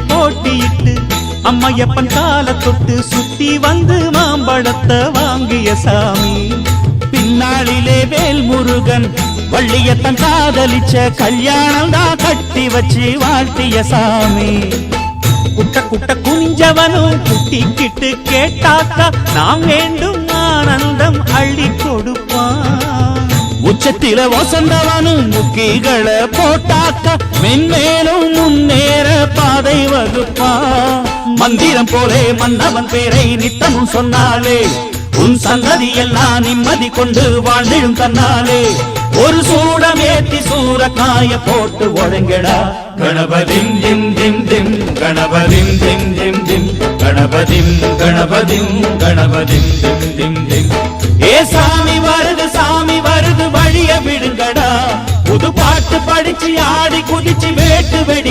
போட்டியிட்டு அம்மையப்பன் கால தொட்டு சுத்தி வந்து மாம்பழத்தை வாங்கிய சாமி. பின்னாளிலே வேல்முருகன் வள்ளியத்தன் காதலிச்ச கல்யாணம் தான் கட்டி வச்சு வாழ்த்திய சாமி. குட்ட குட்ட குஞ்சவனும் குட்டிக்கிட்டு கேட்டாக்கா நாம் வேண்டும் ஆனந்தம் அள்ளி கொடுப்பான். உச்சத்தில வசந்தவனும் முக்கிகளை போட்டாக்கா மென்மேலும் முன்னேற பாதை வகுப்பான். மந்திரம் போலே மன்னவன் பேரை நித்தமும் சொன்னாலே உன் சந்ததி எல்லாம் நிம்மதி கொண்டு வாழ்ந்திடும் தன்னாலே. ஒரு சூடமேத்தி சூரக்காய போட்டு ஒழுங்கடா. கணபதிம் திம் திம் திம் கணபதிம் திம் திம் திம் கணபதிம் கணபதிம் கணபதிம் திம் திம் திம். ஏ சாமி வருது வழிய விடுங்கடா. புது பாட்டு படிச்சு ஆடி குதிச்சு வேட்டு வெடி